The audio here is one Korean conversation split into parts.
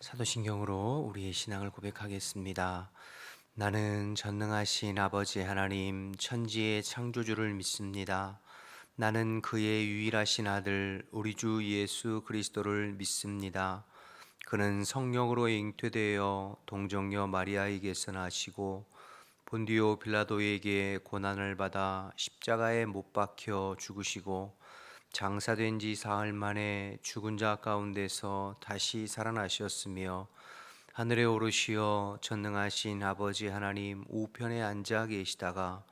사도신경으로 우리의 신앙을 고백하겠습니다. 나는 전능하신 아버지 하나님 천지의 창조주를 믿습니다. 나는 그의 유일하신 아들 우리 주 예수 그리스도를 믿습니다. 그는 성령으로 잉태되어 동정녀 마리아에게서 나시고 본디오 빌라도에게 고난을 받아 십자가에 못 박혀 죽으시고 장사된 지 사흘 만에 죽은 자 가운데서 다시 살아나셨으며 하늘에 오르시어 전능하신 아버지 하나님 우편에 앉아 계시다가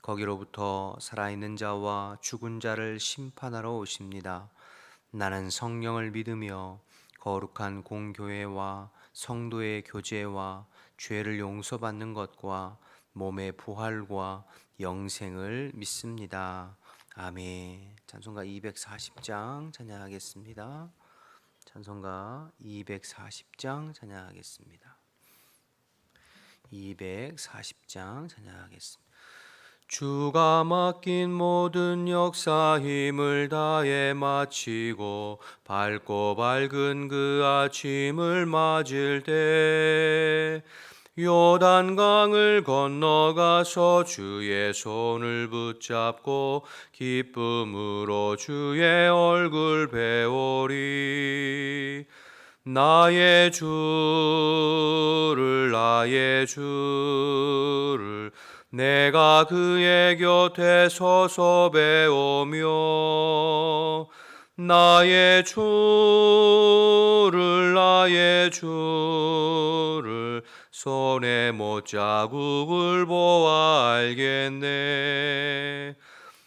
거기로부터 살아있는 자와 죽은 자를 심판하러 오십니다. 나는 성령을 믿으며 거룩한 공교회와 성도의 교제와 죄를 용서받는 것과 몸의 부활과 영생을 믿습니다. 아멘. 찬송가 240장 찬양하겠습니다. 찬송가 240장 찬양하겠습니다. 240장 찬양하겠습니다. 주가 맡긴 모든 역사 힘을 다해 마치고 밝고 밝은 그 아침을 맞을 때 요단강을 건너가서 주의 손을 붙잡고 기쁨으로 주의 얼굴 배우리. 나의 주를 내가 그의 곁에 서서 배우며 나의 주를 손에 못자국을 보아 알겠네.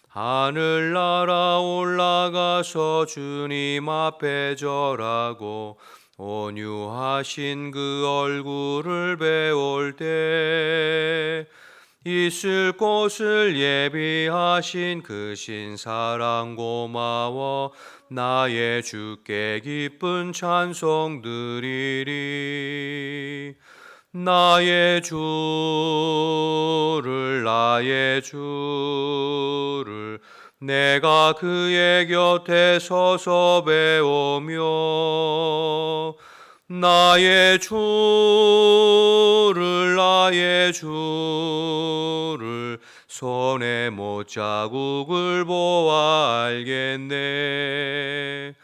하늘나라 올라가서 주님 앞에 절하고 온유하신 그 얼굴을 배울 때 있을 곳을 예비하신 그 신사랑 고마워 나의 주께 기쁜 찬송 드리리. 나의 주를 내가 그의 곁에 서서 배우며 나의 주를 손에 못자국을 보아 알겠네.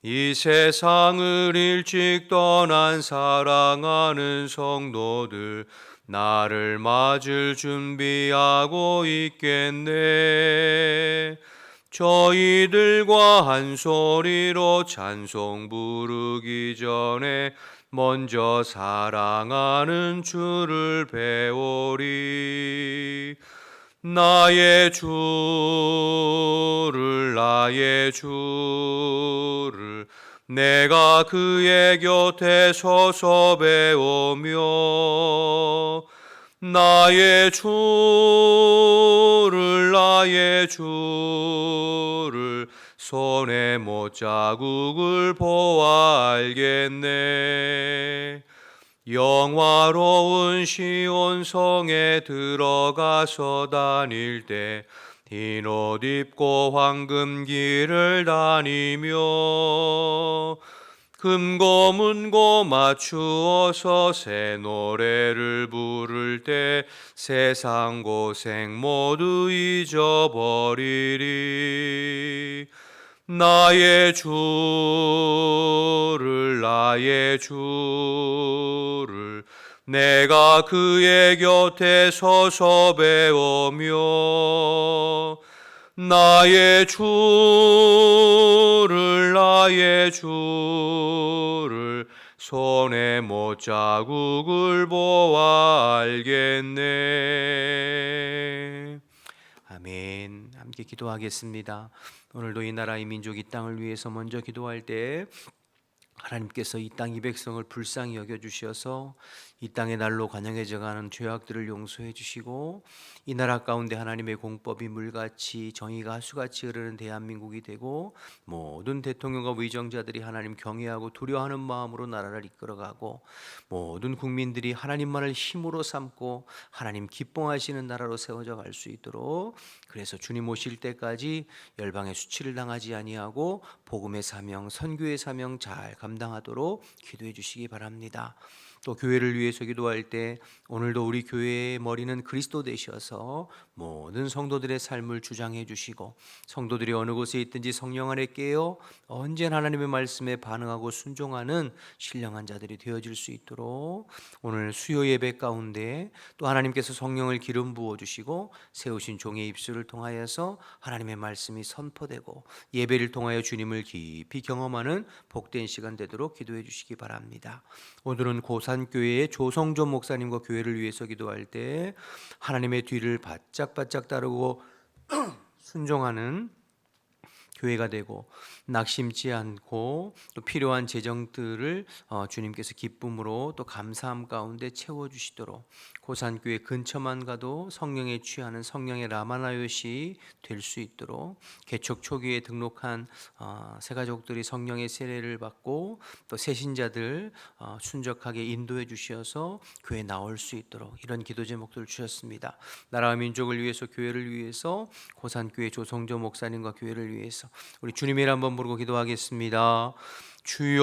이 세상을 일찍 떠난 사랑하는 성도들 나를 맞을 준비하고 있겠네. 저희들과 한 소리로 찬송 부르기 전에 먼저 사랑하는 주를 배우리. 나의 주를 내가 그의 곁에 서서 배우며 나의 주를 손에 못자국을 보아 알겠네. 영화로운 시온성에 들어가서 다닐 때 흰 옷 입고 황금길을 다니며 금고문고 맞추어서 새 노래를 부를 때 세상 고생 모두 잊어버리리. 나의 주를 내가 그의 곁에 서서 배우며 나의 주를 손에 못자국을 보아 알겠네. 아멘. 함께 기도하겠습니다. 오늘도 이 나라 이 민족 이 땅을 위해서 먼저 기도할 때 하나님께서 이 땅 이 백성을 불쌍히 여겨주셔서 이 땅의 날로 관영해져가는 죄악들을 용서해 주시고 이 나라 가운데 하나님의 공법이 물같이 정의가 하수같이 흐르는 대한민국이 되고 모든 대통령과 위정자들이 하나님 경외하고 두려워하는 마음으로 나라를 이끌어가고 모든 국민들이 하나님만을 힘으로 삼고 하나님 기뻐하시는 나라로 세워져 갈 수 있도록, 그래서 주님 오실 때까지 열방의 수치를 당하지 아니하고 복음의 사명 선교의 사명 잘 감당하고 감당하도록 기도해 주시기 바랍니다. 또 교회를 위해서 기도할 때 오늘도 우리 교회의 머리는 그리스도 되셔서 모든 성도들의 삶을 주장해 주시고 성도들이 어느 곳에 있든지 성령 안에 깨어 언제나 하나님의 말씀에 반응하고 순종하는 신령한 자들이 되어질 수 있도록 오늘 수요 예배 가운데 또 하나님께서 성령을 기름 부어 주시고 세우신 종의 입술을 통하여서 하나님의 말씀이 선포되고 예배를 통하여 주님을 깊이 경험하는 복된 시간 되도록 기도해 주시기 바랍니다. 오늘은 고산교회의 조성조 목사님과 교회를 위해서 기도할 때 하나님의 뒤를 바짝바짝 따르고 순종하는 교회가 되고 낙심치 않고 또 필요한 재정들을 주님께서 기쁨으로 또 감사함 가운데 채워주시도록 고산교회 근처만 가도 성령에 취하는 성령의 라마나요시 될 수 있도록 개척 초기에 등록한 새가족들이 성령의 세례를 받고 또 새신자들 순적하게 인도해 주셔서 교회에 나올 수 있도록 이런 기도 제목들을 주셨습니다. 나라와 민족을 위해서 교회를 위해서 고산교회 조성조 목사님과 교회를 위해서 우리 주님의 이름 한번 부르고 기도하겠습니다. 주여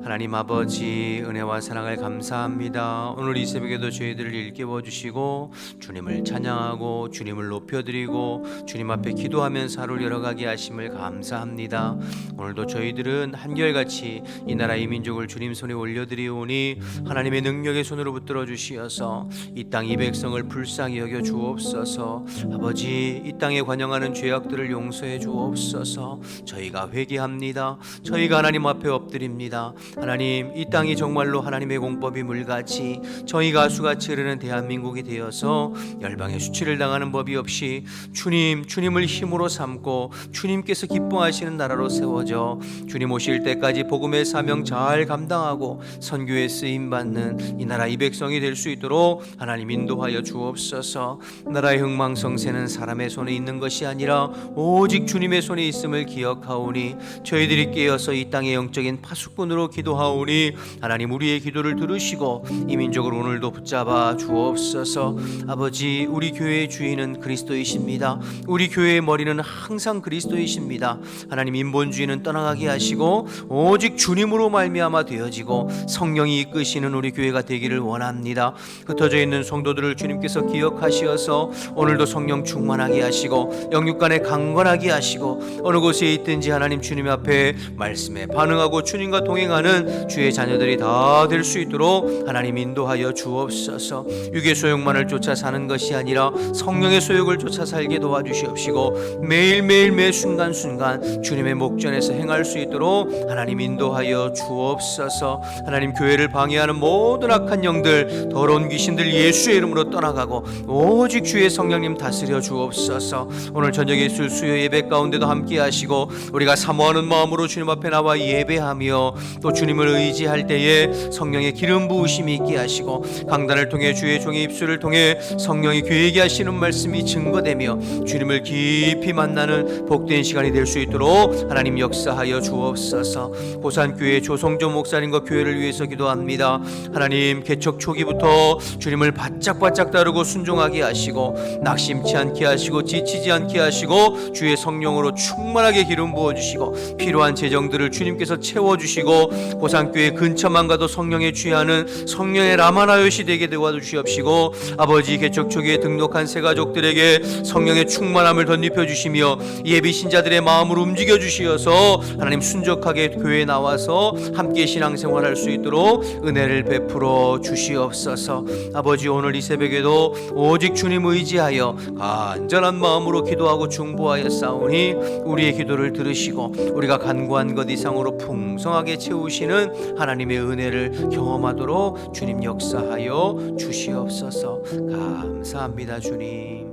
하나님 아버지 은혜와 사랑을 감사합니다. 오늘 이 새벽에도 저희들을 일깨워 주시고 주님을 찬양하고 주님을 높여드리고 주님 앞에 기도하면서 하루를 열어가게 하심을 감사합니다. 오늘도 저희들은 한결같이 이 나라 이 민족을 주님 손에 올려드리오니 하나님의 능력의 손으로 붙들어 주시어서 이 땅 이 백성을 불쌍히 여겨 주옵소서. 아버지 이 땅에 관영하는 죄악들을 용서해 주옵소서. 저희가 회개합니다. 저희가 하나님 앞에 엎드립니다. 하나님 이 땅이 정말로 하나님의 공법이 물같이 저희가 수같이 흐르는 대한민국이 되어서 열방의 수치를 당하는 법이 없이 주님을 힘으로 삼고 주님께서 기뻐하시는 나라로 세워져 주님 오실 때까지 복음의 사명 잘 감당하고 선교에 쓰임받는 이 나라 이 백성이 될 수 있도록 하나님 인도하여 주옵소서. 나라의 흥망성쇠는 사람의 손에 있는 것이 아니라 오직 주님의 손에 있음을 기억하오니 저희들이 깨어서 이 땅의 영적인 파수꾼으로 기도하오니 하나님 우리의 기도를 들으시고 이 민족을 오늘도 붙잡아 주옵소서. 아버지 우리 교회의 주인은 그리스도이십니다. 우리 교회의 머리는 항상 그리스도이십니다. 하나님 인본주의는 떠나가게 하시고 오직 주님으로 말미암아 되어지고 성령이 이끄시는 우리 교회가 되기를 원합니다. 흩어져 있는 성도들을 주님께서 기억하시어서 오늘도 성령 충만하게 하시고 영육간에 강건하게 하시고 어느 곳에 있든지 하나님 주님 앞에 말씀에 반응하고 주님과 동행하는 주의 자녀들이 다 될 수 있도록 하나님 인도하여 주옵소서. 육의 소욕만을 쫓아 사는 것이 아니라 성령의 소욕을 쫓아 살게 도와주시옵시고 매일매일 매 순간순간 주님의 목전에서 행할 수 있도록 하나님 인도하여 주옵소서. 하나님 교회를 방해하는 모든 악한 영들 더러운 귀신들 예수의 이름으로 떠나가고 오직 주의 성령님 다스려 주옵소서. 오늘 저녁에 있을 수요 예배 가운데도 함께 하시고 우리가 사모하는 마음으로 주님 앞에 나와 예배하며 또 주님을 의지할 때에 성령의 기름 부으심이 있게 하시고 강단을 통해 주의 종의 입술을 통해 성령이 교회에게 하시는 말씀이 증거되며 주님을 깊이 만나는 복된 시간이 될 수 있도록 하나님 역사하여 주옵소서. 고산교회 조성조 목사님과 교회를 위해서 기도합니다. 하나님 개척 초기부터 주님을 바짝바짝 따르고 순종하게 하시고 낙심치 않게 하시고 지치지 않게 하시고 주의 성령으로 충만하게 기름 부어주시고 필요한 재정들을 주님께서 채워주시고 고산교회 근처만 가도 성령에 취하는 성령의 라마나요시 되게 도와주시옵시고 아버지 개척 초기에 등록한 새가족들에게 성령의 충만함을 덧입혀 주시며 예비 신자들의 마음을 움직여 주시어서 하나님 순적하게 교회에 나와서 함께 신앙생활할 수 있도록 은혜를 베풀어 주시옵소서. 아버지 오늘 이 새벽에도 오직 주님 의지하여 간절한 마음으로 기도하고 중보하여 싸우니 우리의 기도를 들으시고 우리가 간구한 것 이상으로 풍성하게 채우시는 하나님의 은혜를 경험하도록 주님 역사하여 주시옵소서. 감사합니다. 주님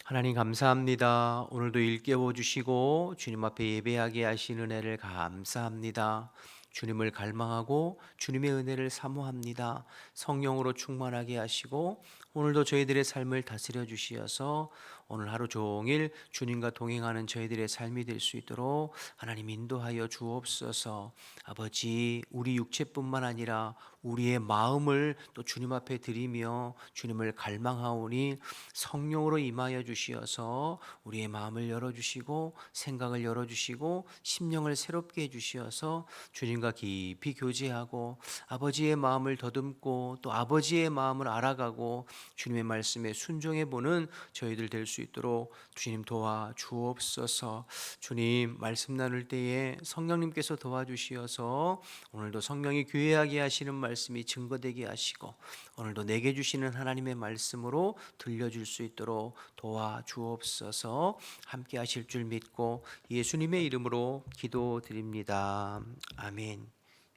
하나님 감사합니다. 오늘도 일깨워 주시고 주님 앞에 예배하게 하신 은혜를 감사합니다. 주님을 갈망하고 주님의 은혜를 사모합니다. 성령으로 충만하게 하시고 오늘도 저희들의 삶을 다스려 주시어서 오늘 하루 종일 주님과 동행하는 저희들의 삶이 될 수 있도록 하나님 인도하여 주옵소서. 아버지, 우리 육체뿐만 아니라 우리의 마음을 또 주님 앞에 드리며 주님을 갈망하오니 성령으로 임하여 주시어서 우리의 마음을 열어주시고 생각을 열어주시고 심령을 새롭게 해주시어서 주님과 깊이 교제하고 아버지의 마음을 더듬고 또 아버지의 마음을 알아가고 주님의 말씀에 순종해보는 저희들 될 수 있도록 주님 도와 주옵소서. 주님 말씀 나눌 때에 성령님께서 도와주시어서 오늘도 성령이 교회하게 하시는 말씀이 증거되게 하시고 오늘도 내게 주시는 하나님의 말씀으로 들려줄 수 있도록 도와주옵소서. 함께 하실 줄 믿고 예수님의 이름으로 기도드립니다. 아멘.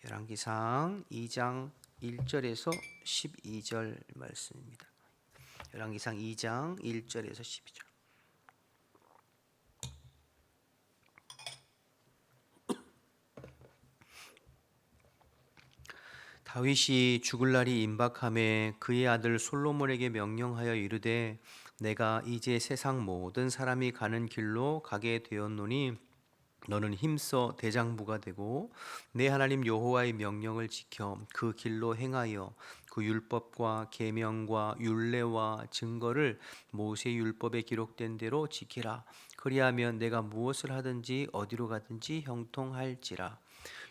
열왕기상 2장 1절에서 12절 말씀입니다. 열왕기상 2장 1절에서 12절. 다윗이 죽을 날이 임박하매 그의 아들 솔로몬에게 명령하여 이르되 내가 이제 세상 모든 사람이 가는 길로 가게 되었노니 너는 힘써 대장부가 되고 내 하나님 여호와의 명령을 지켜 그 길로 행하여 그 율법과 계명과 율례와 증거를 모세 율법에 기록된 대로 지키라. 그리하면 내가 무엇을 하든지 어디로 가든지 형통할지라.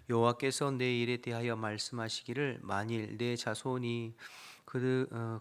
여호와께서 내 일에 대하여 말씀하시기를 만일 내 자손이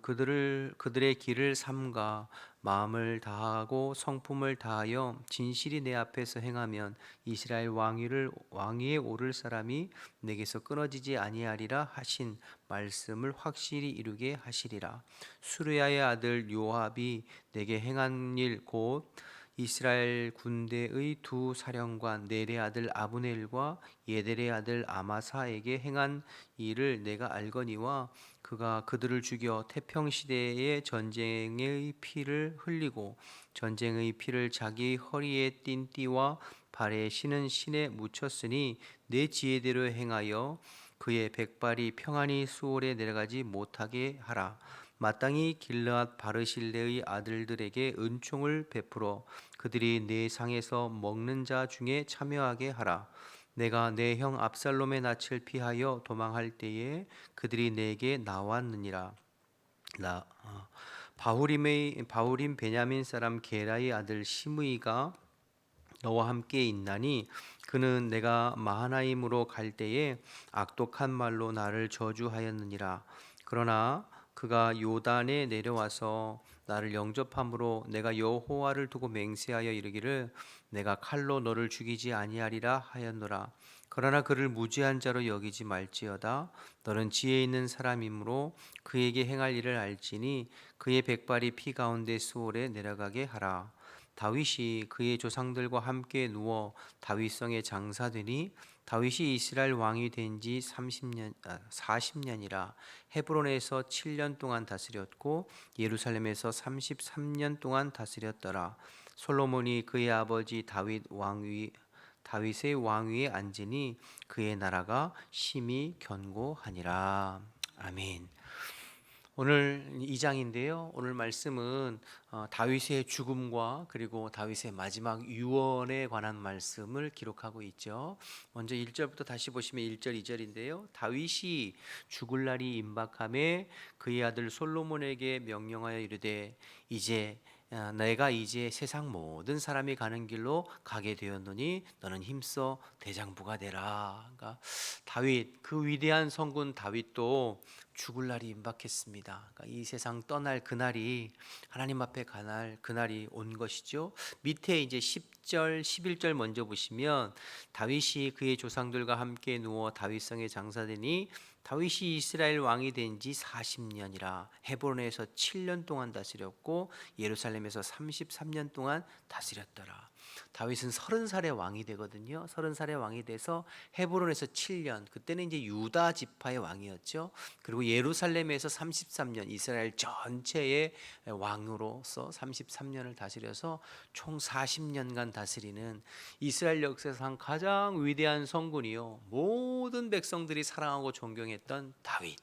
그들의 길을 삼가 마음을 다하고 성품을 다하여 진실이 내 앞에서 행하면 이스라엘 왕위에 오를 사람이 내게서 끊어지지 아니하리라 하신 말씀을 확실히 이루게 하시리라. 수르야의 아들 요압이 내게 행한 일 곧 이스라엘 군대의 두 사령관 넬의 아들 아브넬과 예델의 아들 아마사에게 행한 일을 내가 알거니와 그가 그들을 죽여 태평시대의 전쟁의 피를 흘리고 전쟁의 피를 자기 허리에 띤 띠와 발에 신은 신에 묻혔으니 내 지혜대로 행하여 그의 백발이 평안히 수월에 내려가지 못하게 하라. 마땅히 길르앗 바르실레의 아들들에게 은총을 베풀어 그들이 내 상에서 먹는 자 중에 참여하게 하라. 내가 내 형 압살롬의 낯을 피하여 도망할 때에 그들이 내게 나왔느니라. 바후림 베냐민 사람 게라의 아들 시므이가 너와 함께 있나니 그는 내가 마하나임으로 갈 때에 악독한 말로 나를 저주하였느니라. 그러나 그가 요단에 내려와서 나를 영접함으로 내가 여호와를 두고 맹세하여 이르기를 내가 칼로 너를 죽이지 아니하리라 하였노라. 그러나 그를 무죄한 자로 여기지 말지어다. 너는 지혜 있는 사람이므로 그에게 행할 일을 알지니 그의 백발이 피 가운데 수월에 내려가게 하라. 다윗이 그의 조상들과 함께 누워 다윗성에 장사되니 다윗이 이스라엘 왕이 된 지 40년이라 헤브론에서 7년 동안 다스렸고 예루살렘에서 33년 동안 다스렸더라. 솔로몬이 그의 아버지 다윗의 왕위에 앉으니 그의 나라가 심히 견고하니라. 아멘. 오늘 2장인데요. 오늘 말씀은 다윗의 죽음과 그리고 다윗의 마지막 유언에 관한 말씀을 기록하고 있죠. 먼저 1절부터 다시 보시면 1절, 2절인데요. 다윗이 죽을 날이 임박함에 그의 아들 솔로몬에게 명령하여 이르되 내가 이제 세상 모든 사람이 가는 길로 가게 되었노니 너는 힘써 대장부가 되라. 그러니까 다윗, 그 위대한 성군 다윗도 죽을 날이 임박했습니다. 그러니까 이 세상 떠날 그날이 하나님 앞에 가날 그날이 온 것이죠. 밑에 이제 10절, 11절 먼저 보시면 다윗이 그의 조상들과 함께 누워 다윗성에 장사되니 다윗이 이스라엘 왕이 된 지 40년이라 헤브론에서 7년 동안 다스렸고 예루살렘에서 33년 동안 다스렸더라. 다윗은 30살에 왕이 되거든요. 30살에 왕이 돼서 헤브론에서 7년, 그때는 이제 유다 지파의 왕이었죠. 그리고 예루살렘에서 33년, 이스라엘 전체의 왕으로서 33년을 다스려서 총 40년간 다스리는 이스라엘 역사상 가장 위대한 성군이요, 모든 백성들이 사랑하고 존경했던 다윗.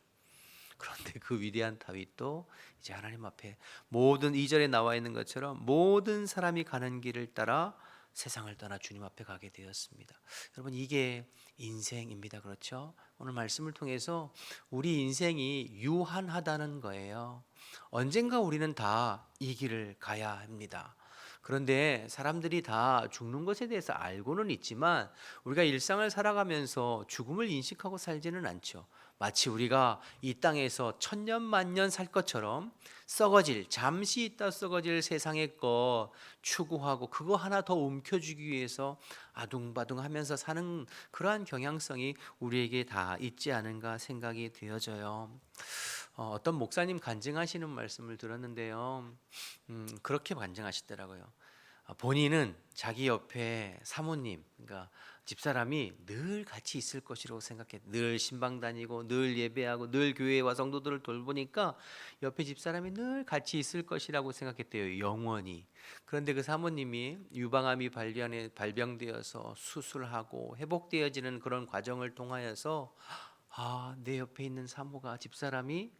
그런데 그 위대한 다윗도 이제 하나님 앞에 모든 2절에 나와 있는 것처럼 모든 사람이 가는 길을 따라 세상을 떠나 주님 앞에 가게 되었습니다. 여러분, 이게 인생입니다. 그렇죠? 오늘 말씀을 통해서 우리 인생이 유한하다는 거예요. 언젠가 우리는 다 이 길을 가야 합니다. 그런데 사람들이 다 죽는 것에 대해서 알고는 있지만 우리가 일상을 살아가면서 죽음을 인식하고 살지는 않죠. 마치 우리가 이 땅에서 천년 만년 살 것처럼 잠시 있다 썩어질 세상의 것 추구하고 그거 하나 더 움켜쥐기 위해서 아둥바둥하면서 사는 그러한 경향성이 우리에게 다 있지 않은가 생각이 되어져요. 어떤 목사님 간증하시는 말씀을 들었는데요. 그렇게 간증하시더라고요. 본인은 자기 옆에 사모님, 그러니까 집사람이 늘 같이 있을 것이라고 생각해. 늘 신방 다니고 늘 예배하고 늘 교회에 와 성도들을 돌보니까 옆에 집사람이 늘 같이 있을 것이라고 생각했대요. 영원히. 그런데 그 사모님이 유방암이 발병되어서 수술하고 회복되어지는 그런 과정을 통하여서 내 옆에 있는 사모가 집사람이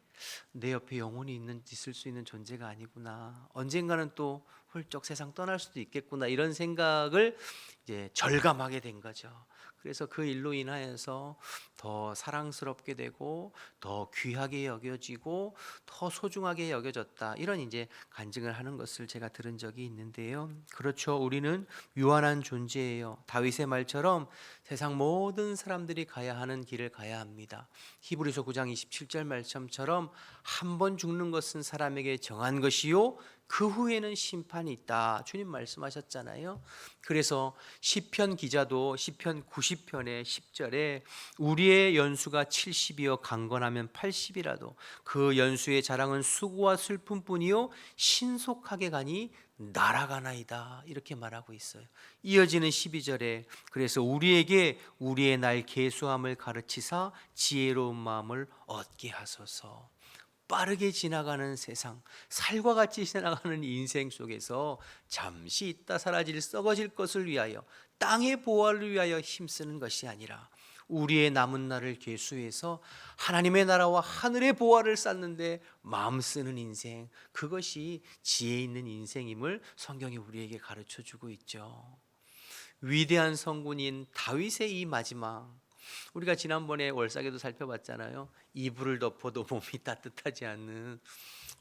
내 옆에 영원히 있을 수 있는 존재가 아니구나. 언젠가는 또 훌쩍 세상 떠날 수도 있겠구나. 이런 생각을 이제 절감하게 된 거죠. 그래서 그 일로 인하여서 더 사랑스럽게 되고 더 귀하게 여겨지고 더 소중하게 여겨졌다. 이런 이제 간증을 하는 것을 제가 들은 적이 있는데요. 그렇죠. 우리는 유한한 존재예요. 다윗의 말처럼 세상 모든 사람들이 가야 하는 길을 가야 합니다. 히브리서 9장 27절 말씀처럼 한 번 죽는 것은 사람에게 정한 것이요 그 후에는 심판이 있다. 주님 말씀하셨잖아요. 그래서 시편 기자도 시편 90편의 10절에 우리의 연수가 70이요 강건하면 80이라도 그 연수의 자랑은 수고와 슬픔뿐이요 신속하게 가니 날아가나이다. 이렇게 말하고 있어요. 이어지는 12절에 그래서 우리에게 우리의 날 계수함을 가르치사 지혜로운 마음을 얻게 하소서. 빠르게 지나가는 세상, 살과 같이 지나가는 인생 속에서 잠시 있다 사라질 썩어질 것을 위하여 땅의 보화를 위하여 힘쓰는 것이 아니라 우리의 남은 날을 계수해서 하나님의 나라와 하늘의 보화를 쌓는데 마음 쓰는 인생, 그것이 지혜 있는 인생임을 성경이 우리에게 가르쳐주고 있죠. 위대한 성군인 다윗의 이 마지막, 우리가 지난번에 월삭에도 살펴봤잖아요. 이불을 덮어도 몸이 따뜻하지 않는,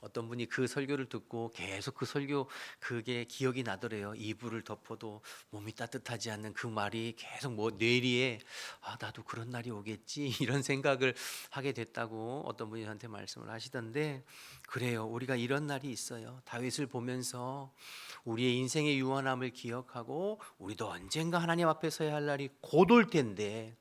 어떤 분이 그 설교를 듣고 계속 그 설교 그게 기억이 나더래요. 이불을 덮어도 몸이 따뜻하지 않는 그 말이 계속 뇌리에 나도 그런 날이 오겠지 이런 생각을 하게 됐다고 어떤 분이 저한테 말씀을 하시던데, 그래요. 우리가 이런 날이 있어요. 다윗을 보면서 우리의 인생의 유한함을 기억하고 우리도 언젠가 하나님 앞에 서야 할 날이 곧 올 텐데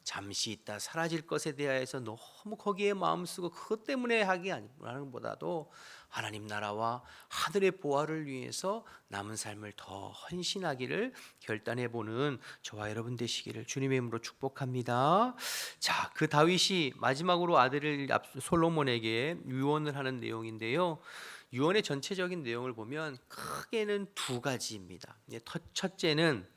잠시 있다 사라질 것에 대하여서 너무 거기에 마음 쓰고 그것 때문에 하기 아니라는 보다도 하나님 나라와 하늘의 보화를 위해서 남은 삶을 더 헌신하기를 결단해 보는 저와 여러분 되시기를 주님의 이름으로 축복합니다. 자, 그 다윗이 마지막으로 아들을 솔로몬에게 유언을 하는 내용인데요. 유언의 전체적인 내용을 보면 크게는 두 가지입니다. 첫째는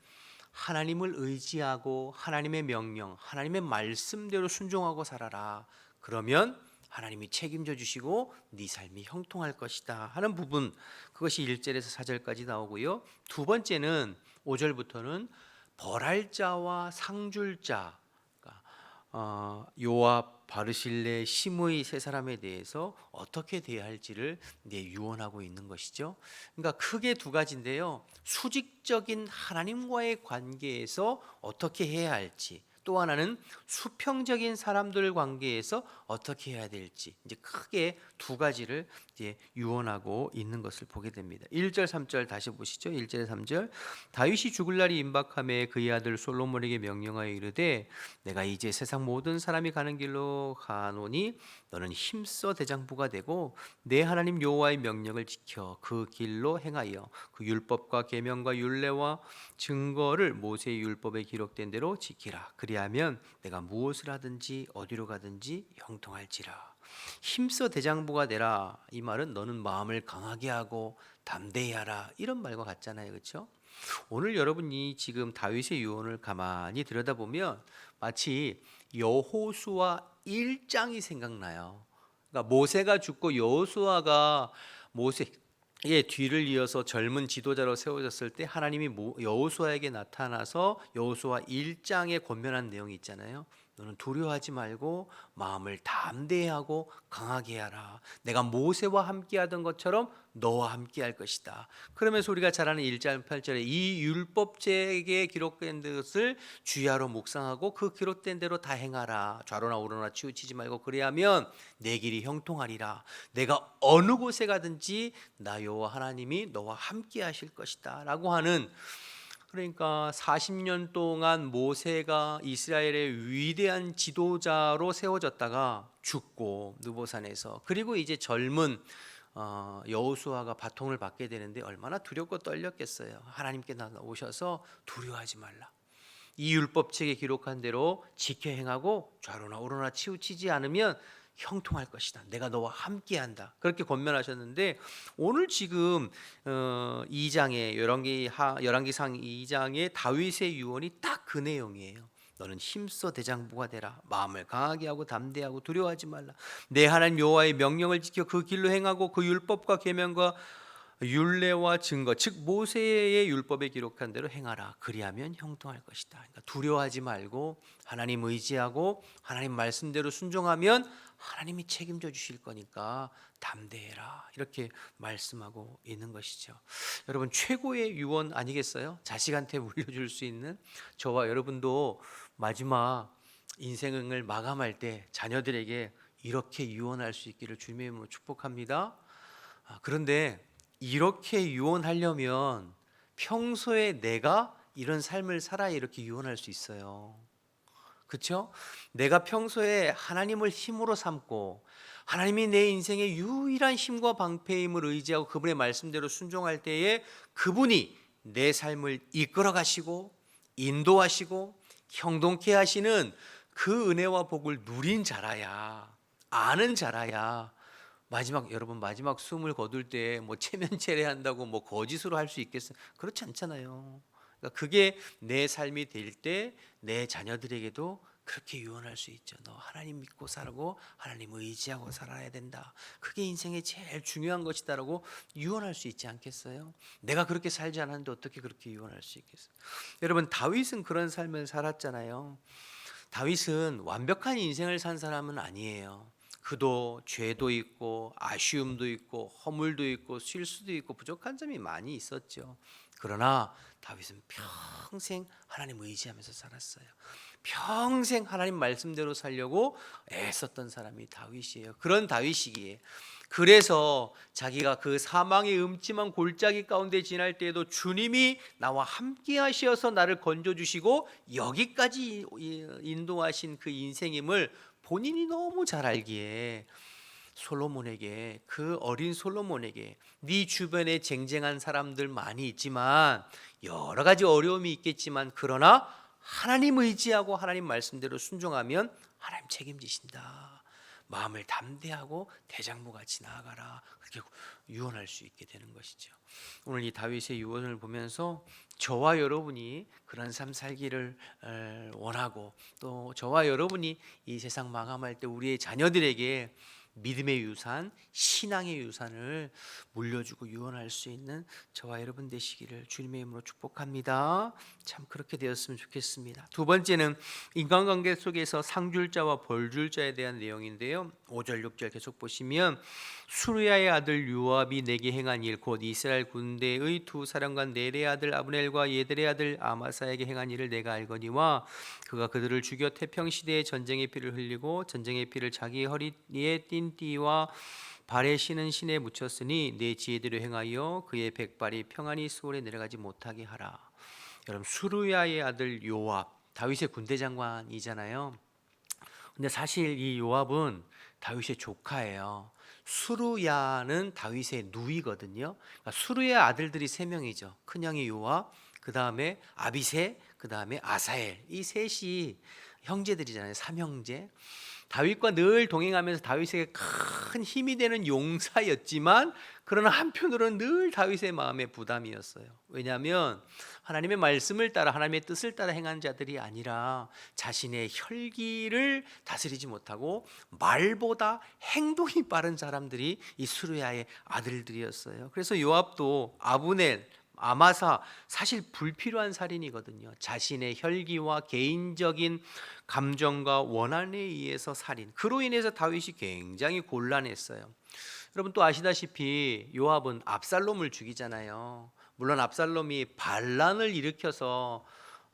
하나님을 의지하고 하나님의 명령, 하나님의 말씀대로 순종하고 살아라. 그러면 하나님이 책임져 주시고 네 삶이 형통할 것이다 하는 부분, 그것이 1절에서 4절까지 나오고요. 두 번째는 5절부터는 벌할 자와 상줄 자, 요압, 바르실레, 시므이 세 사람에 대해서 어떻게 대할지를 유언하고 있는 것이죠. 그러니까 크게 두 가지인데요. 수직적인 하나님과의 관계에서 어떻게 해야 할지, 또 하나는 수평적인 사람들 관계에서 어떻게 해야 될지, 이제 크게 두 가지를 이제 유언하고 있는 것을 보게 됩니다. 1절 3절 다시 보시죠. 1절 3절. 다윗이 죽을 날이 임박함에 그의 아들 솔로몬에게 명령하여 이르되 내가 이제 세상 모든 사람이 가는 길로 가노니 너는 힘써 대장부가 되고 내 하나님 여호와의 명령을 지켜 그 길로 행하여 그 율법과 계명과 율례와 증거를 모세의 율법에 기록된 대로 지키라. 그리하면 내가 무엇을 하든지 어디로 가든지 형통할지라. 힘써 대장부가 되라. 이 말은 너는 마음을 강하게 하고 담대히 하라, 이런 말과 같잖아요. 그렇죠? 오늘 여러분이 지금 다윗의 유언을 가만히 들여다보면 마치 여호수아 1장이 생각나요. 그러니까 모세가 죽고 여호수아가 모세의 뒤를 이어서 젊은 지도자로 세워졌을 때 하나님이 여호수아에게 나타나서 여호수아 1장에 권면한 내용이 있잖아요. 너는 두려워하지 말고 마음을 담대히 하고 강하게 하라. 내가 모세와 함께하던 것처럼 너와 함께할 것이다. 그러면서 우리가 잘 아는 1장 8절에 이 율법책에 기록된 것을 주야로 묵상하고 그 기록된 대로 다 행하라. 좌로나 우로나 치우치지 말고 그리하면 내 길이 형통하리라. 내가 어느 곳에 가든지 나 여호와 하나님이 너와 함께 하실 것이다 라고 하는, 그러니까 40년 동안 모세가 이스라엘의 위대한 지도자로 세워졌다가 죽고 느보산에서, 그리고 이제 젊은 여호수아가 바통을 받게 되는데 얼마나 두렵고 떨렸겠어요. 하나님께 나오셔서 두려워하지 말라. 이 율법책에 기록한 대로 지켜 행하고 좌로나 우로나 치우치지 않으면 형통할 것이다. 내가 너와 함께한다. 그렇게 권면하셨는데 오늘 지금 2장에 열왕기상 2장의 다윗의 유언이 딱 그 내용이에요. 너는 힘써 대장부가 되라. 마음을 강하게 하고 담대하고 두려워하지 말라. 내 하나님 여호와의 명령을 지켜 그 길로 행하고 그 율법과 계명과 율례와 증거, 즉 모세의 율법에 기록한 대로 행하라. 그리하면 형통할 것이다. 그러니까 두려워하지 말고 하나님 의지하고 하나님 말씀대로 순종하면 하나님이 책임져 주실 거니까 담대해라. 이렇게 말씀하고 있는 것이죠. 여러분, 최고의 유언 아니겠어요? 자식한테 물려줄 수 있는. 저와 여러분도 마지막 인생을 마감할 때 자녀들에게 이렇게 유언할 수 있기를 주님의 이름으로 축복합니다. 그런데 이렇게 유언하려면 평소에 내가 이런 삶을 살아야 이렇게 유언할 수 있어요. 그렇죠? 내가 평소에 하나님을 힘으로 삼고 하나님이 내 인생의 유일한 힘과 방패임을 의지하고 그분의 말씀대로 순종할 때에 그분이 내 삶을 이끌어 가시고 인도하시고 형통케 하시는 그 은혜와 복을 누린 자라야, 아는 자라야 여러분 마지막 숨을 거둘 때 뭐 체면 체례한다고 뭐 거짓으로 할 수 있겠어요? 그렇지 않잖아요. 그러니까 그게 내 삶이 될 때 내 자녀들에게도 그렇게 유언할 수 있죠. 너 하나님 믿고 살고 하나님 의지하고 살아야 된다. 그게 인생의 제일 중요한 것이다라고 유언할 수 있지 않겠어요? 내가 그렇게 살지 않았는데 어떻게 그렇게 유언할 수 있겠어요? 여러분, 다윗은 그런 삶을 살았잖아요. 다윗은 완벽한 인생을 산 사람은 아니에요. 그도 죄도 있고 아쉬움도 있고 허물도 있고 실수도 있고 부족한 점이 많이 있었죠. 그러나 다윗은 평생 하나님 의지하면서 살았어요. 평생 하나님 말씀대로 살려고 애썼던 사람이 다윗이에요. 그런 다윗이기에 그래서 자기가 그 사망의 음침한 골짜기 가운데 지날 때에도 주님이 나와 함께 하셔서 나를 건져주시고 여기까지 인도하신 그 인생임을 본인이 너무 잘 알기에 솔로몬에게, 그 어린 솔로몬에게, 네 주변에 쟁쟁한 사람들 많이 있지만 여러 가지 어려움이 있겠지만 그러나 하나님 의지하고 하나님 말씀대로 순종하면 하나님 책임지신다. 마음을 담대하고 대장부같이 나아가라. 그렇게 유언할 수 있게 되는 것이죠. 오늘 이 다윗의 유언을 보면서 저와 여러분이 그런 삶 살기를 원하고, 또 저와 여러분이 이 세상 마감할 때 우리의 자녀들에게 믿음의 유산, 신앙의 유산을 물려주고 유언할 수 있는 저와 여러분 되시기를 주님의 이름으로 축복합니다. 참 그렇게 되었으면 좋겠습니다. 두 번째는 인간관계 속에서 상줄자와 벌줄자에 대한 내용인데요. 5절 6절 계속 보시면 수르야의 아들 요압이 내게 행한 일 곧 이스라엘 군대의 두 사령관 넬의 아들 아브넬과 예들의 아들 아마사에게 행한 일을 내가 알거니와 그가 그들을 죽여 태평시대에 전쟁의 피를 흘리고 전쟁의 피를 자기 허리에 띤 띠와 발에 신은 신에 묻혔으니 내 지혜대로 행하여 그의 백발이 평안히 수월에 내려가지 못하게 하라. 여러분, 수르야의 아들 요압, 다윗의 군대 장관이잖아요. 근데 사실 이 요압은 다윗의 조카예요. 수르야는 다윗의 누이거든요. 그러니까 수르야 아들들이 세 명이죠. 큰형이 요압, 그 다음에 아비새, 그 다음에 아사엘. 이 셋이 형제들이잖아요. 삼형제. 다윗과 늘 동행하면서 다윗에게 큰 힘이 되는 용사였지만 그러나 한편으로는 늘 다윗의 마음에 부담이었어요. 왜냐하면 하나님의 말씀을 따라 하나님의 뜻을 따라 행한 자들이 아니라 자신의 혈기를 다스리지 못하고 말보다 행동이 빠른 사람들이 이 수르야의 아들들이었어요. 그래서 요압도 아브넬, 아마사, 사실 불필요한 살인이거든요. 자신의 혈기와 개인적인 감정과 원한에 의해서 살인. 그로 인해서 다윗이 굉장히 곤란했어요. 여러분 또 아시다시피 요압은 압살롬을 죽이잖아요. 물론 압살롬이 반란을 일으켜서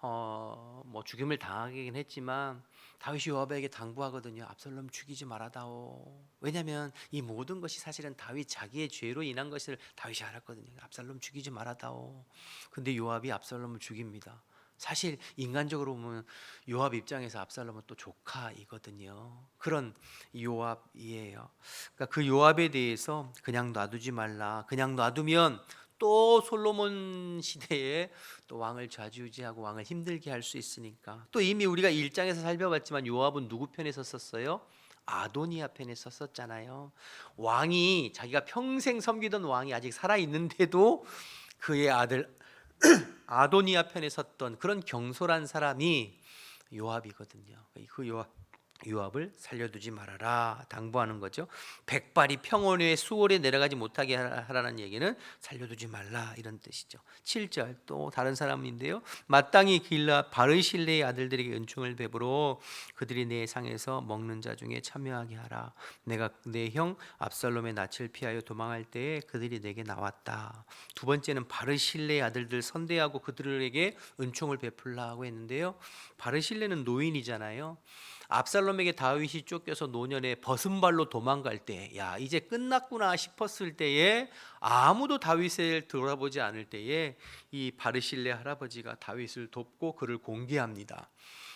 뭐 죽임을 당하긴 했지만 다윗이 요압에게 당부하거든요. 압살롬 죽이지 말아다오. 왜냐하면 이 모든 것이 사실은 다윗 자기의 죄로 인한 것을 다윗이 알았거든요. 압살롬 죽이지 말아다오. 근데 요압이 압살롬을 죽입니다. 사실 인간적으로 보면 요압 입장에서 압살롬은 또 조카이거든요. 그런 요압이에요. 그러니까 그 요압에 대해서 그냥 놔두지 말라. 그냥 놔두면 또 솔로몬 시대에 또 왕을 좌지우지하고 왕을 힘들게 할 수 있으니까. 또 이미 우리가 1장에서 살펴봤지만 요압은 누구 편에 섰었어요? 아도니아 편에 섰었잖아요. 왕이 자기가 평생 섬기던 왕이 아직 살아 있는데도 그의 아들 아도니아 편에 섰던 그런 경솔한 사람이 요압이거든요. 그 요압을 살려두지 말아라 당부하는 거죠. 백발이 평원의 수월에 내려가지 못하게 하라는 얘기는 살려두지 말라 이런 뜻이죠. 7절 또 다른 사람인데요. 마땅히 길라 바르실레의 아들들에게 은총을 베풀어 그들이 내 상에서 먹는 자 중에 참여하게 하라. 내가 내 형 압살롬의 낯을 피하여 도망할 때에 그들이 내게 나왔다. 두 번째는 바르실레의 아들들 선대하고 그들에게 은총을 베풀라고 했는데요. 바르실레는 노인이잖아요. 압살롬에게 다윗이 쫓겨서 노년에 벗은 발로 도망갈 때, 야 이제 끝났구나 싶었을 때에 아무도 다윗을 돌아보지 않을 때에 이 바르실레 할아버지가 다윗을 돕고 그를 공개합니다.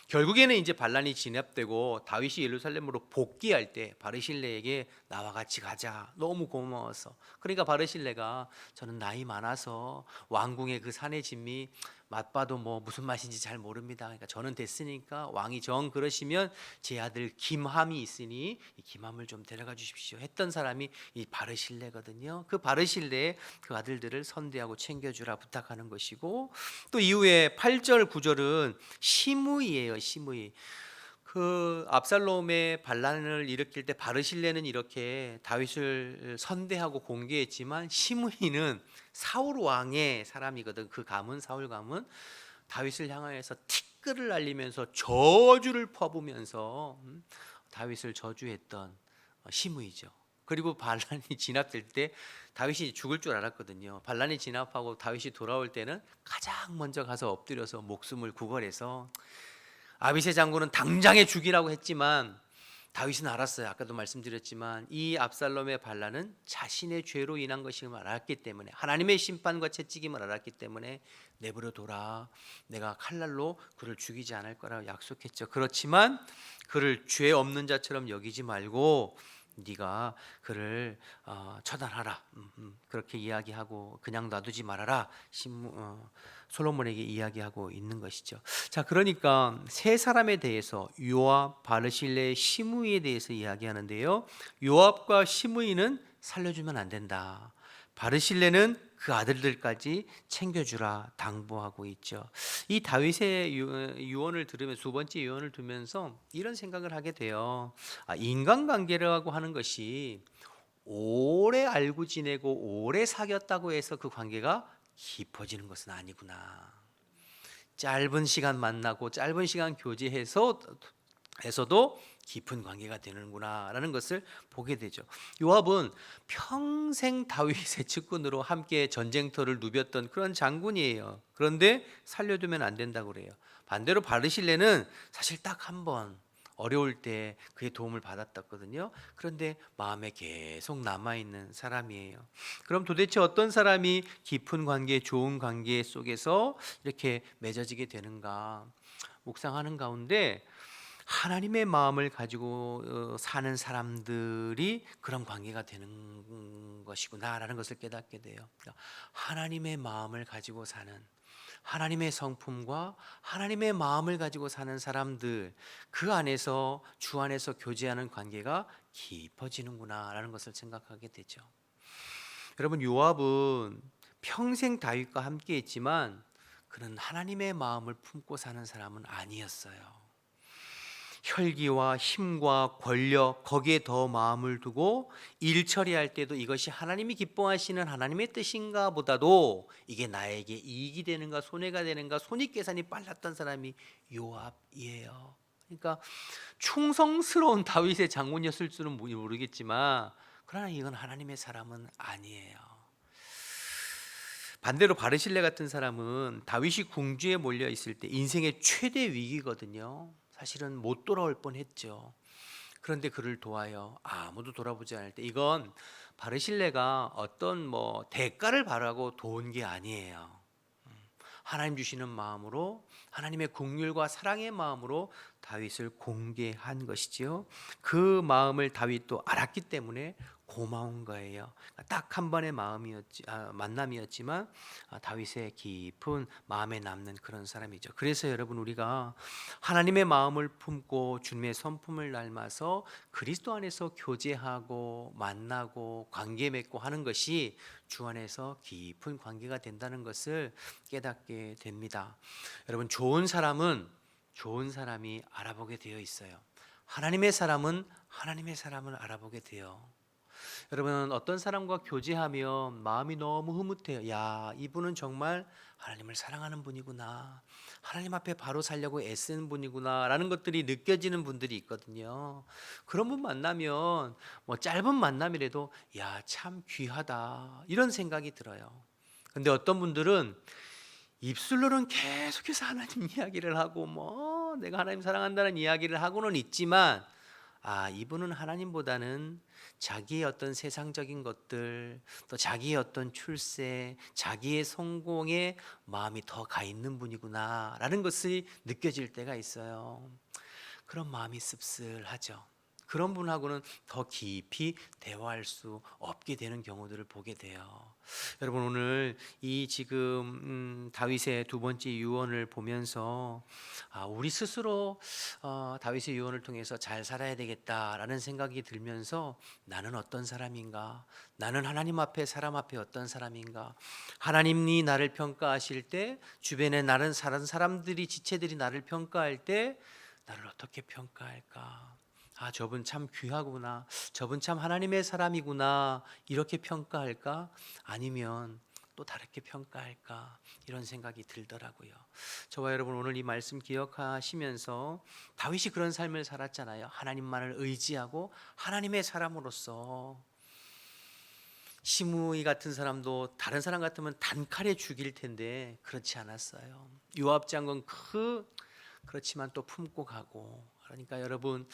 결국에는 이제 반란이 진압되고 다윗이 예루살렘으로 복귀할 때 바르실레에게 나와 같이 가자. 너무 고마워서. 그러니까 바르실레가 저는 나이 많아서 왕궁의 그 산의 진미 맛봐도 뭐 무슨 맛인지 잘 모릅니다. 그러니까 저는 됐으니까 왕이 정 그러시면 제 아들 김함이 있으니 이 김함을 좀 데려가 주십시오 했던 사람이 이 바르실레거든요. 그 바르실레의 그 아들들을 선대하고 챙겨주라 부탁하는 것이고, 또 이후에 8절 9절은 시므이예요. 시므이. 그 압살롬의 반란을 일으킬 때 바르실레는 이렇게 다윗을 선대하고 공개했지만 시므이는 사울 왕의 사람이거든. 그 가문 사울 가문 다윗을 향하여서 티끌을 날리면서 저주를 퍼부면서 다윗을 저주했던 시므이죠. 그리고 반란이 진압될 때 다윗이 죽을 줄 알았거든요. 반란이 진압하고 다윗이 돌아올 때는 가장 먼저 가서 엎드려서 목숨을 구걸해서 아비새 장군은 당장에 죽이라고 했지만 다윗은 알았어요. 아까도 말씀드렸지만 이 압살롬의 반란은 자신의 죄로 인한 것임을 알았기 때문에, 하나님의 심판과 채찍임을 알았기 때문에 내버려 둬라. 내가 칼날로 그를 죽이지 않을 거라고 약속했죠. 그렇지만 그를 죄 없는 자처럼 여기지 말고 네가 그를 처단하라. 그렇게 이야기하고 그냥 놔두지 말아라. 솔로몬에게 이야기하고 있는 것이죠. 자, 그러니까 세 사람에 대해서 요압, 바르실레, 시므이에 대해서 이야기하는데요. 요압과 시므이는 살려주면 안 된다. 바르실레는 그 아들들까지 챙겨주라 당부하고 있죠. 이 다윗의 유언을 들으면, 두 번째 유언을 두면서 이런 생각을 하게 돼요. 인간관계라고 하는 것이 오래 알고 지내고 오래 사귀었다고 해서 그 관계가 깊어지는 것은 아니구나. 짧은 시간 만나고 짧은 시간 교제해서 에서도 깊은 관계가 되는구나라는 것을 보게 되죠. 요압은 평생 다윗의 측근으로 함께 전쟁터를 누볐던 그런 장군이에요. 그런데 살려두면 안 된다고 그래요. 반대로 바르실레는 사실 딱 한 번 어려울 때 그의 도움을 받았거든요. 그런데 마음에 계속 남아있는 사람이에요. 그럼 도대체 어떤 사람이 깊은 관계, 좋은 관계 속에서 이렇게 맺어지게 되는가 묵상하는 가운데 하나님의 마음을 가지고 사는 사람들이 그런 관계가 되는 것이구나라는 것을 깨닫게 돼요. 하나님의 마음을 가지고 사는, 하나님의 성품과 하나님의 마음을 가지고 사는 사람들, 그 안에서 주 안에서 교제하는 관계가 깊어지는구나라는 것을 생각하게 되죠. 여러분, 요압은 평생 다윗과 함께 했지만 그는 하나님의 마음을 품고 사는 사람은 아니었어요. 혈기와 힘과 권력, 거기에 더 마음을 두고 일 처리할 때도 이것이 하나님이 기뻐하시는 하나님의 뜻인가 보다도 이게 나에게 이익이 되는가 손해가 되는가 손익계산이 빨랐던 사람이 요압이에요. 그러니까 충성스러운 다윗의 장군이었을 줄은 모르겠지만 그러나 이건 하나님의 사람은 아니에요. 반대로 바르실레 같은 사람은 다윗이 궁지에 몰려 있을 때 인생의 최대 위기거든요. 사실은 못 돌아올 뻔했죠. 그런데 그를 도와요. 아무도 돌아보지 않을 때 이건 바르실레가 어떤 대가를 바라고 도운 게 아니에요. 하나님 주시는 마음으로 하나님의 긍휼과 사랑의 마음으로 다윗을 공개한 것이지요. 그 마음을 다윗도 알았기 때문에 고마운 거예요. 딱 한 번의 만남이었지만 다윗의 깊은 마음에 남는 그런 사람이죠. 그래서 여러분, 우리가 하나님의 마음을 품고 주님의 성품을 닮아서 그리스도 안에서 교제하고 만나고 관계 맺고 하는 것이 주 안에서 깊은 관계가 된다는 것을 깨닫게 됩니다. 여러분, 좋은 사람이 알아보게 되어 있어요. 하나님의 사람은 하나님의 사람을 알아보게 돼요. 여러분, 어떤 사람과 교제하면 마음이 너무 흐뭇해요. 야, 이분은 정말 하나님을 사랑하는 분이구나, 하나님 앞에 바로 살려고 애쓰는 분이구나 라는 것들이 느껴지는 분들이 있거든요. 그런 분 만나면 짧은 만남이라도 야, 참 귀하다 이런 생각이 들어요. 근데 어떤 분들은 입술로는 계속해서 하나님 이야기를 하고 내가 하나님 사랑한다는 이야기를 하고는 있지만 이분은 하나님보다는 자기의 어떤 세상적인 것들, 또 자기의 어떤 출세, 자기의 성공에 마음이 더 가 있는 분이구나 라는 것이 느껴질 때가 있어요. 그런 마음이 씁쓸하죠. 그런 분하고는 더 깊이 대화할 수 없게 되는 경우들을 보게 돼요. 여러분, 오늘 이 지금 다윗의 두 번째 유언을 보면서 우리 스스로 다윗의 유언을 통해서 잘 살아야 되겠다라는 생각이 들면서 나는 어떤 사람인가? 나는 하나님 앞에 사람 앞에 어떤 사람인가? 하나님이 나를 평가하실 때, 주변에 나는 사는 사람들이 지체들이 나를 평가할 때 나를 어떻게 평가할까? 저분 참 귀하구나, 저분 참 하나님의 사람이구나 이렇게 평가할까? 아니면 또 다르게 평가할까? 이런 생각이 들더라고요. 저와 여러분, 오늘 이 말씀 기억하시면서 다윗이 그런 삶을 살았잖아요. 하나님만을 의지하고 하나님의 사람으로서. 시므이 같은 사람도 다른 사람 같으면 단칼에 죽일 텐데 그렇지 않았어요. 요압 장군 그렇지만 또 품고 가고. 그러니까 여러분,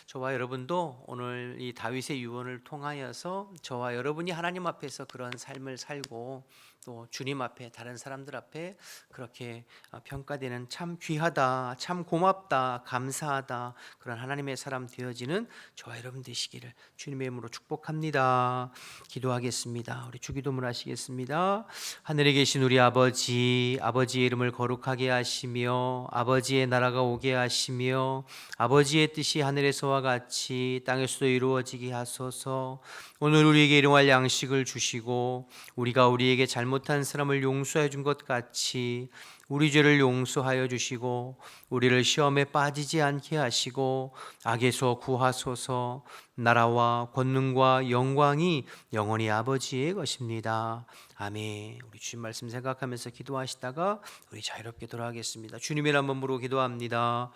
저와 여러분도 오늘 이 다윗의 유언을 통하여서 저와 여러분이 하나님 앞에서 그런 삶을 살고 또 주님 앞에, 다른 사람들 앞에 그렇게 평가되는 참 귀하다, 참 고맙다, 감사하다 그런 하나님의 사람 되어지는 저와 여러분 되시기를 주님의 이름으로 축복합니다. 기도하겠습니다. 우리 주기도문 하시겠습니다. 하늘에 계신 우리 아버지, 아버지의 이름을 거룩하게 하시며 아버지의 나라가 오게 하시며 아버지의 뜻이 하늘에서와 같이 땅에서도 이루어지게 하소서. 오늘 우리에게 일용할 양식을 주시고 우리가 우리에게 잘못한 사람을 용서해 준 것 같이 우리 죄를 용서하여 주시고 우리를 시험에 빠지지 않게 하시고 악에서 구하소서. 나라와 권능과 영광이 영원히 아버지의 것입니다. 아멘. 우리 주님 말씀 생각하면서 기도하시다가 우리 자유롭게 돌아가겠습니다. 주님의 한번 부르고 기도합니다.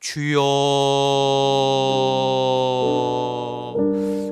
주여.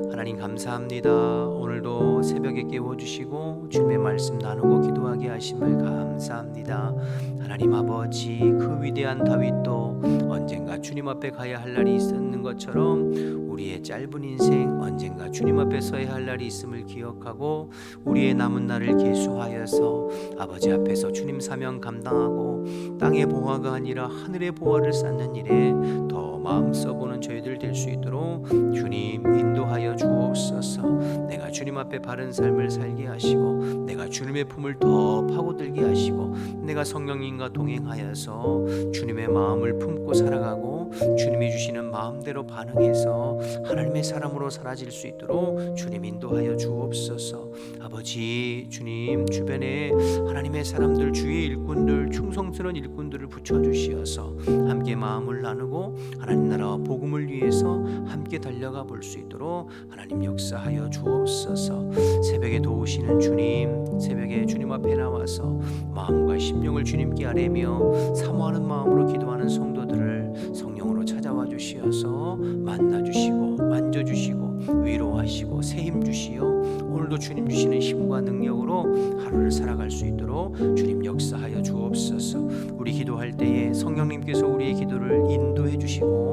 하나님 감사합니다. 오늘도 새벽에 깨워주시고 주님의 말씀 나누고 기도하게 하심을 감사합니다. 하나님 아버지, 그 위대한 다윗도 언젠가 주님 앞에 가야 할 날이 있었는 것처럼 우리의 짧은 인생 언젠가 주님 앞에 서야 할 날이 있음을 기억하고 우리의 남은 날을 계수하여서 아버지 앞에서 주님 사명 감당하고 땅의 보화가 아니라 하늘의 보화를 쌓는 일에 더 마음 써보는 저희들 될 수 있도록 주님 인도하여 주옵소서. 내가 주님 앞에 앞에 바른 삶을 살게 하시고 내가 주님의 품을 더 파고들게 하시고 내가 성령님과 동행하여서 주님의 마음을 품고 살아가고 주님이 주시는 마음대로 반응해서 하나님의 사람으로 사라질 수 있도록 주님 인도하여 주옵소서. 아버지, 주님 주변에 하나님의 사람들, 주의 일꾼들, 충성스러운 일꾼들을 붙여주시어서 함께 마음을 나누고 하나님 나라와 복음을 위해서 함께 달려가 볼 수 있도록 하나님 역사하여 주옵소서. 새벽에 도우시는 주님, 새벽에 주님 앞에 나와서 마음과 심령을 주님께 아뢰며 사모하는 마음으로 기도하는 성도들을 성령으로 찾아와 주시어서 만나주시고 만져주시고 위로하시고 새힘 주시어 오늘도 주님 주시는 힘과 능력으로 하루를 살아갈 수 있도록 주님 역사하여 주옵소서. 우리 기도할 때에 성령님께서 우리의 기도를 인도해 주시고